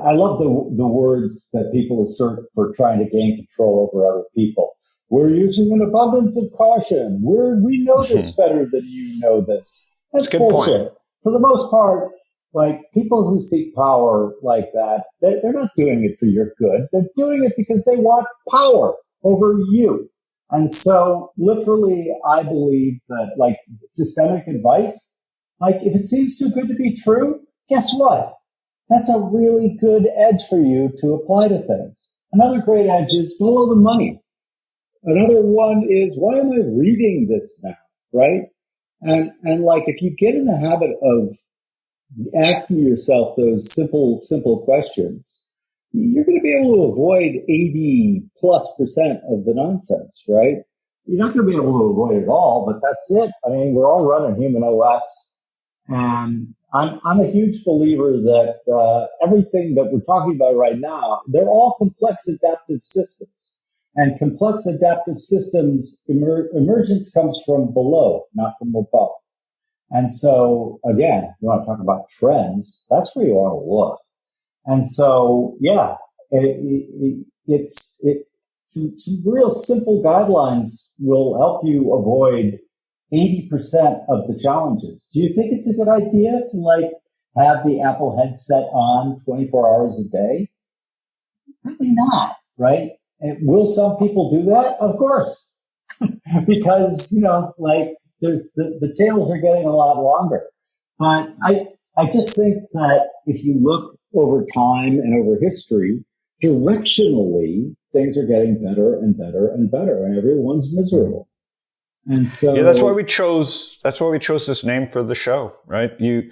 I love the words that people assert for trying to gain control over other people. We're using an abundance of caution. We know this better than you know this. That's bullshit. Point. For the most part, like, people who seek power like that, they're not doing it for your good. They're doing it because they want power over you. And so literally, I believe that, like, systemic advice, like, if it seems too good to be true, guess what? That's a really good edge for you to apply to things. Another great edge is follow the money. Another one is, why am I reading this now? Right? And like, if you get in the habit of asking yourself those simple questions, you're going to be able to avoid 80+% of the nonsense, right? You're not going to be able to avoid it all, but that's it. I mean, we're all running human OS, and I'm a huge believer that everything that we're talking about right now, they're all complex adaptive systems. And complex adaptive systems, emergence comes from below, not from above. And so, again, you want to talk about trends, that's where you want to look. And so, yeah, some real simple guidelines will help you avoid 80% of the challenges. Do you think it's a good idea to, like, have the Apple headset on 24 hours a day? Probably not, right? And will some people do that? Of course. Because, like, the tails are getting a lot longer. But I just think that if you look over time and over history, directionally, things are getting better and better and better, and everyone's miserable. And so, yeah, that's why we chose this name for the show, right? The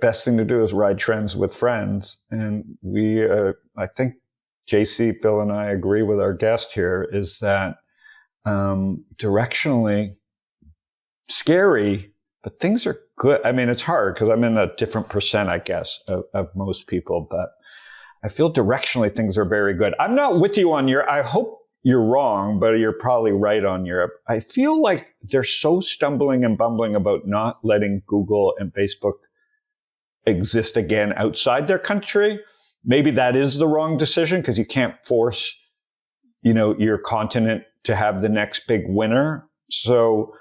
best thing to do is ride trends with friends, and we, I think, JC, Phil, and I agree with our guest here, is that directionally scary, but things are good. I mean, it's hard because I'm in a different percent, I guess, of most people, but I feel directionally things are very good. I'm not with you on Europe. I hope you're wrong, but you're probably right on Europe. I feel like they're so stumbling and bumbling about not letting Google and Facebook exist again outside their country. Maybe that is the wrong decision, because you can't force, your continent to have the next big winner. So,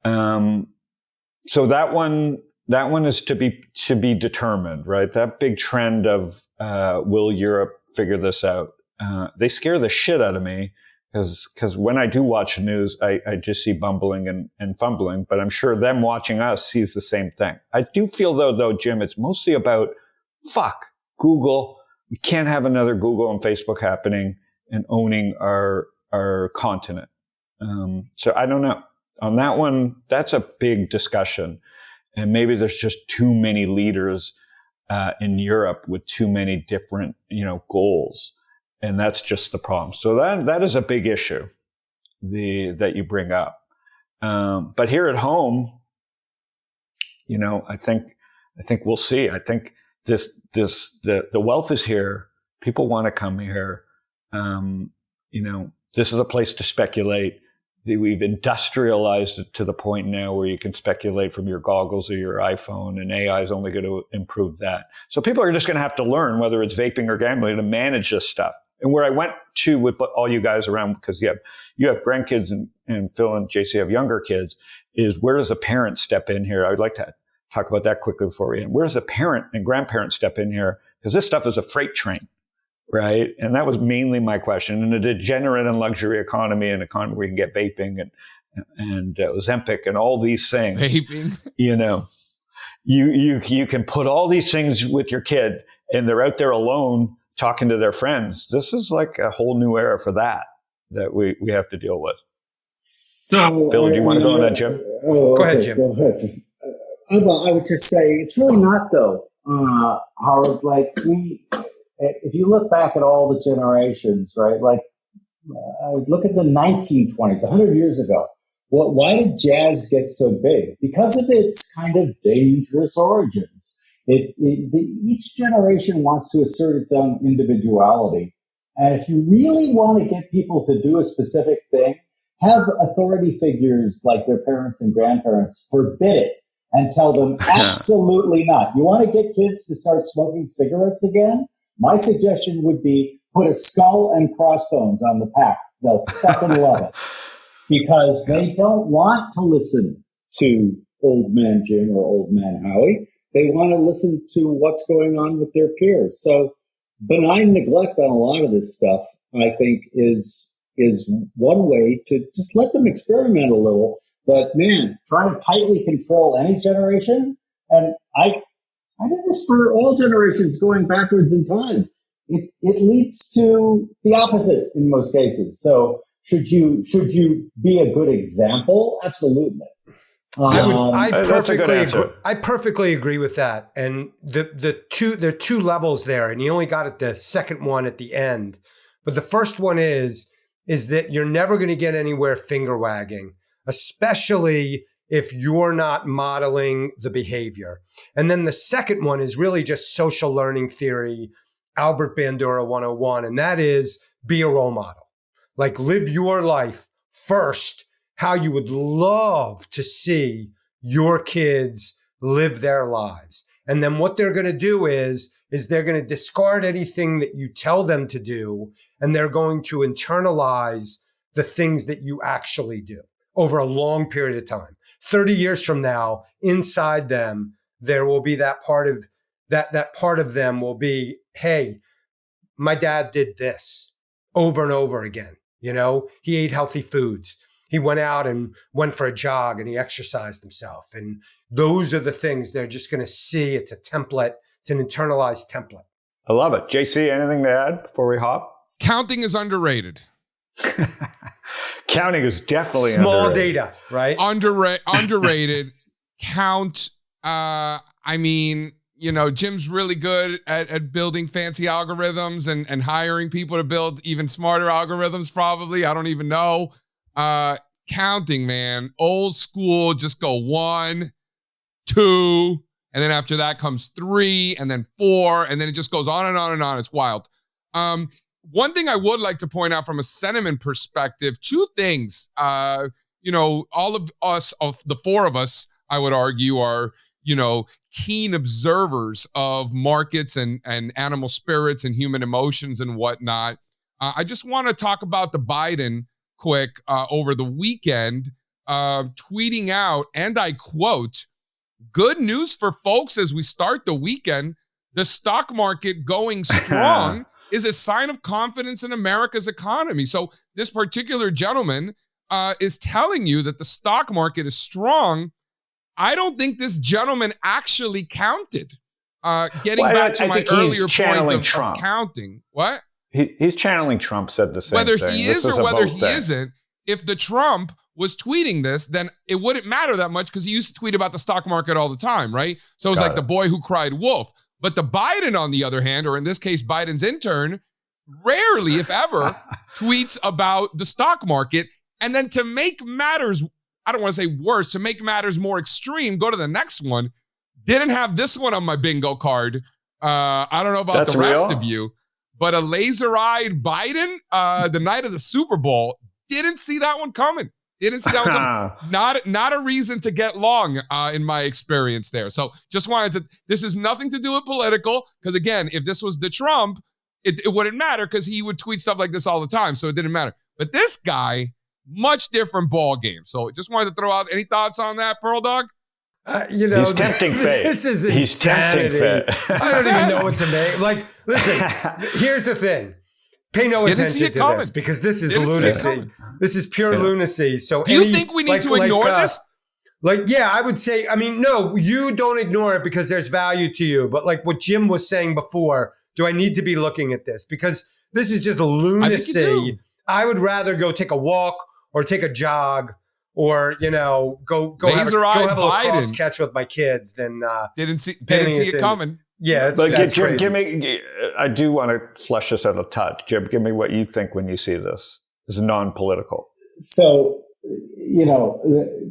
so that one is to be determined, right? That big trend of, will Europe figure this out? They scare the shit out of me, because when I do watch the news, I just see bumbling and fumbling, but I'm sure them watching us sees the same thing. I do feel though, Jim, it's mostly about, fuck, Google. We can't have another Google and Facebook happening and owning our continent. So I don't know. On that one, that's a big discussion. And maybe there's just too many leaders in Europe with too many different, goals. And that's just the problem. So that is a big issue that you bring up. But here at home, I think we'll see. I think the wealth is here. People want to come here. This is a place to speculate. We've industrialized it to the point now where you can speculate from your goggles or your iPhone, and AI is only going to improve that. So people are just going to have to learn, whether it's vaping or gambling, to manage this stuff. And where I went to with all you guys around, because you have grandkids and Phil and JC have younger kids, is where does a parent step in here? I would like to talk about that quickly before we end. Where does a parent and grandparent step in here? Because this stuff is a freight train. Right. And that was mainly my question. In a degenerate and luxury economy, an economy where you can get vaping and Ozempic and all these things, Vaping. You can put all these things with your kid and they're out there alone talking to their friends. This is like a whole new era for that we have to deal with. So, Phil, do you want to go on that, Jim? Go ahead, Jim. Go ahead. I would just say it's really not, though, Howard. If you look back at all the generations, right? Look at the 1920s, 100 years ago. Why did jazz get so big? Because of its kind of dangerous origins. Each generation wants to assert its own individuality. And if you really want to get people to do a specific thing, have authority figures like their parents and grandparents forbid it and tell them absolutely not. You want to get kids to start smoking cigarettes again? My suggestion would be put a skull and crossbones on the pack. They'll fucking love it. Because they don't want to listen to old man Jim or old man Howie. They want to listen to what's going on with their peers. So benign neglect on a lot of this stuff, I think, is one way to just let them experiment a little. But man, trying to tightly control any generation, and I did this for all generations going backwards in time. It leads to the opposite in most cases. So should you be a good example? Absolutely. I perfectly agree with that. And there are two levels there, and you only got at the second one at the end. But the first one is that you're never going to get anywhere finger wagging, especially if you're not modeling the behavior. And then the second one is really just social learning theory, Albert Bandura 101, and that is be a role model. Like live your life first, how you would love to see your kids live their lives. And then what they're going to do is they're going to discard anything that you tell them to do, and they're going to internalize the things that you actually do over a long period of time. 30 years from now, inside them, there will be that part of them will be, hey, my dad did this over and over again. He ate healthy foods. He went out and went for a jog and he exercised himself. And those are the things they're just going to see. It's a template. It's an internalized template. I love it. JC, anything to add before we hop? Counting is underrated. Counting is definitely small underrated. Data, right? Underrated. Count. Jim's really good at building fancy algorithms and hiring people to build even smarter algorithms, probably. I don't even know. Counting, man. Old school, just go 1, 2, and then after that comes 3, and then 4, and then it just goes on and on and on. It's wild. One thing I would like to point out from a sentiment perspective, 2 things. All of us, of the 4 of us, I would argue, are keen observers of markets and animal spirits and human emotions and whatnot. I just want to talk about the Biden quick over the weekend, tweeting out, and I quote, "Good news for folks as we start the weekend. The stock market going strong is a sign of confidence in America's economy." So this particular gentleman is telling you that the stock market is strong. I don't think this gentleman actually counted. Getting back to my earlier point of counting. What? He's channeling Trump, said the same thing. Whether he is or whether he isn't, if the Trump was tweeting this, then it wouldn't matter that much because he used to tweet about the stock market all the time, right? So it's like the boy who cried wolf. But the Biden, on the other hand, or in this case, Biden's intern, rarely, if ever, tweets about the stock market. And then to make matters, I don't want to say worse, to make matters more extreme, go to the next one. Didn't have this one on my bingo card. I don't know about That's the rest real? of you, but a laser-eyed Biden the night of the Super Bowl, didn't see that one coming. Didn't see that one coming. Not a reason to get long in my experience there. So just wanted to, this is nothing to do with political, because again, if this was the Trump, it wouldn't matter because he would tweet stuff like this all the time, so it didn't matter. But this guy, much different ball game. So just wanted to throw out, any thoughts on that, Pearl Dog? He's tempting fate. This is He's tempting insanity. fate. I don't even know what to make. Like, listen, here's the thing. Pay no attention to this because this is lunacy. This is pure lunacy. So do you think we need to ignore this? Yeah, I would say, I mean, no, you don't ignore it because there's value to you. But like what Jim was saying before, do I need to be looking at this? Because this is just lunacy. I would rather go take a walk or take a jog or, go have a lacrosse catch with my kids than didn't see it coming. Yeah, that's Jim, crazy. Give me. I do want to flesh this out a touch. Jim, give me what you think when you see this. It's non-political. So,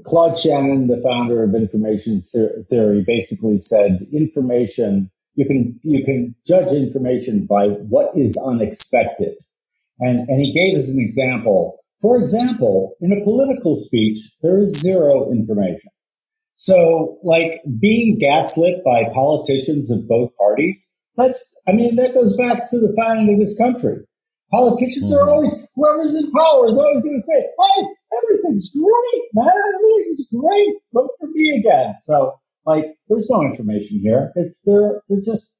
Claude Shannon, the founder of information theory, basically said information, you can judge information by what is unexpected. And he gave us an example. For example, in a political speech, there is zero information. So, like, being gaslit by politicians of both parties, that goes back to the founding of this country. Politicians are always, whoever's in power is always going to say, hey, everything's great, man. Everything's great. Vote for me again. So, there's no information here. They're just,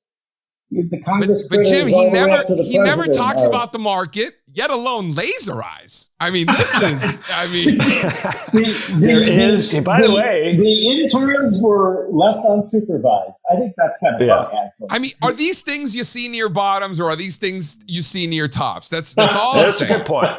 the Congress. But Jim, he never talks about the market, yet alone laser eyes. I mean, this is, by the way, the interns were left unsupervised. I think that's kind of funny, actually. I mean, are these things you see near bottoms or are these things you see near tops? That's all. That's a good point.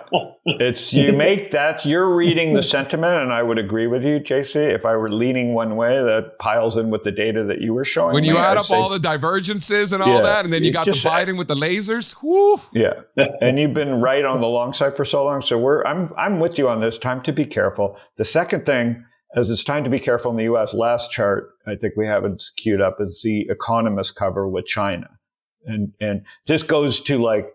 You're reading the sentiment, and I would agree with you, JC. If I were leaning one way, that piles in with the data that you were showing. When you add up all the divergences and all that, and then you got the Biden with the lasers. Whoo. Yeah, and you've been right on the long side for so long. So I'm with you on this. Time to be careful. The second thing, as it's time to be careful in the U.S. Last chart, I think we have it queued up, is the Economist cover with China, and this goes to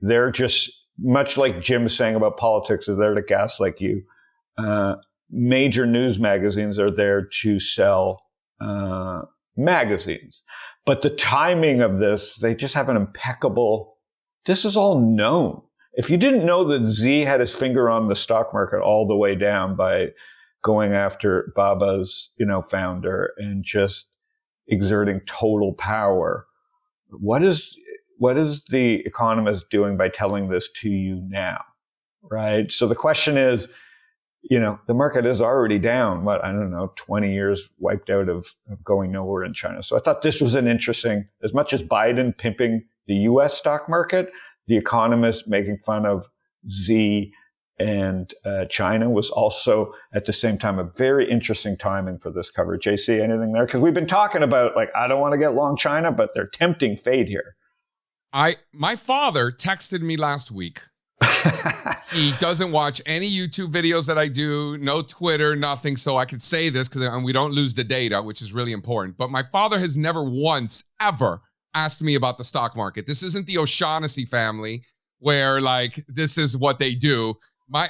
they're just. Much like Jim was saying about politics, is there to gaslight you. Major news magazines are there to sell magazines. But the timing of this, they just have an impeccable, this is all known. If you didn't know that Z had his finger on the stock market all the way down by going after Baba's, founder and just exerting total power, what is the Economist doing by telling this to you now, right? So the question is, the market is already down, 20 years wiped out of going nowhere in China. So I thought this was an interesting, as much as Biden pimping the U.S. stock market, the Economist making fun of Z and China was also at the same time a very interesting timing for this cover. JC, anything there? Because we've been talking about, I don't want to get long China, but they're tempting fate here. My father texted me last week. He doesn't watch any YouTube videos that I do, no Twitter, nothing. So I could say this because we don't lose the data, which is really important. But my father has never once ever asked me about the stock market. This isn't the O'Shaughnessy family where this is what they do.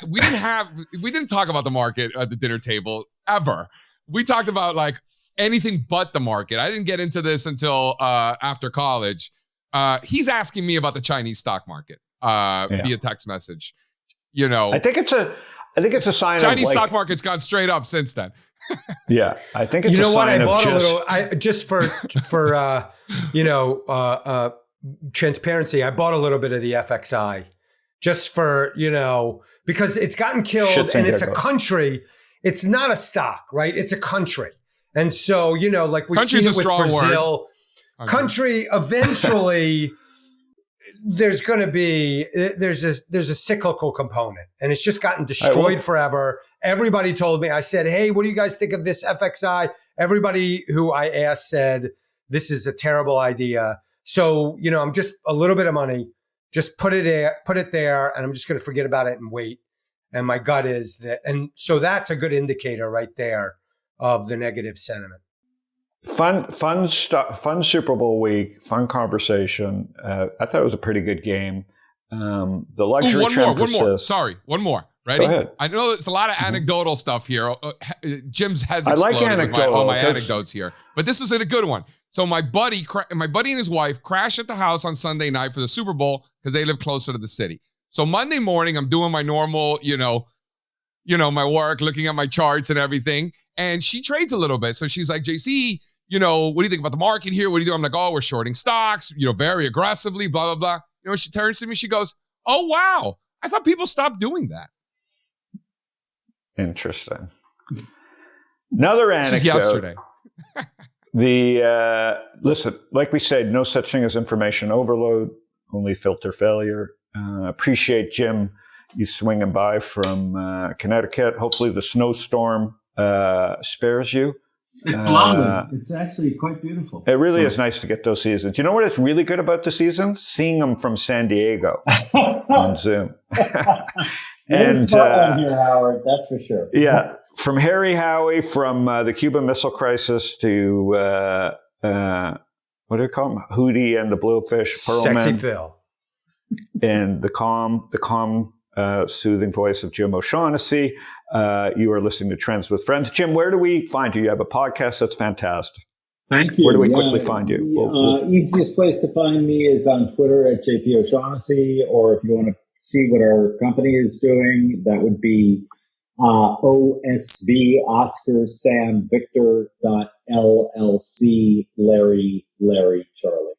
We didn't talk about the market at the dinner table ever. We talked about anything but the market. I didn't get into this until after college. He's asking me about the Chinese stock market via text message. I think it's a sign. Chinese stock market's gone straight up since then. Yeah, I think it's a sign of transparency. I bought a little bit of the FXI just for because it's gotten killed and it's a country. It's not a stock, right? It's a country, and so we've seen it with Brazil. Country eventually. There's going to be there's a cyclical component, and it's just gotten destroyed forever. Everybody told me. I said, "Hey, what do you guys think of this FXI?" Everybody who I asked said, "This is a terrible idea." So I'm just a little bit of money just put it there, and I'm just going to forget about it and wait. And my gut is that, and so that's a good indicator right there of the negative sentiment. Fun Super Bowl week, fun conversation. I thought it was a pretty good game. The luxury trend persists. One more. Ready? Go ahead. I know it's a lot of anecdotal stuff here. Jim's head's I like exploding with all my anecdotal, 'cause- anecdotes here, but this is a good one. So my buddy and his wife crashed at the house on Sunday night for the Super Bowl because they live closer to the city. So Monday morning, I'm doing my normal, my work, looking at my charts and everything, and she trades a little bit. So she's like, JC, what do you think about the market here? What do you do? I'm like, oh, we're shorting stocks, very aggressively, blah, blah, blah. She turns to me, she goes, oh, wow. I thought people stopped doing that. Interesting. Another anecdote. This is yesterday. Listen, like we said, no such thing as information overload, only filter failure. Appreciate, Jim, you swinging by from Connecticut. Hopefully the snowstorm spares you. It's lovely. It's actually quite beautiful. It really is nice to get those seasons. You know what is really good about the season? Seeing them from San Diego on Zoom. And one here, Howard, that's for sure. Yeah, from Harry Howie, from the Cuban Missile Crisis to what do you call him? Hootie and the Blowfish, Perlman, Sexy Phil, and the calm, soothing voice of Jim O'Shaughnessy. You are listening to Trends with Friends. Jim, where do we find you? You have a podcast that's fantastic. Thank you. Where do we quickly find you? Easiest place to find me is on Twitter at JP O'Shaughnessy, or if you want to see what our company is doing, that would be OSV Oscar Sam Victor LLC Larry Charlie.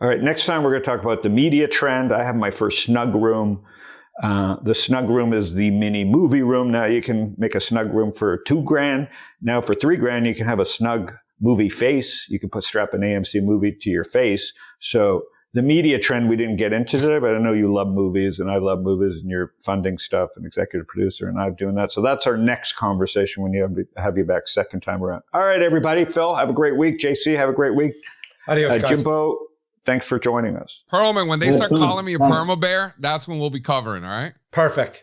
All right. Next time we're going to talk about the media trend. I have my first snug room. The snug room is the mini movie room. Now you can make a snug room for $2,000. Now for $3,000, you can have a snug movie face. You can strap an AMC movie to your face. So the media trend we didn't get into today, but I know you love movies and I love movies, and you're funding stuff and executive producer, and I'm doing that. So that's our next conversation when you have you back second time around. All right, everybody. Phil, have a great week. JC, have a great week. Adios, guys. Jimbo, thanks for joining us. Perlman, when they start calling me a perma bear, that's when we'll be covering, all right? Perfect.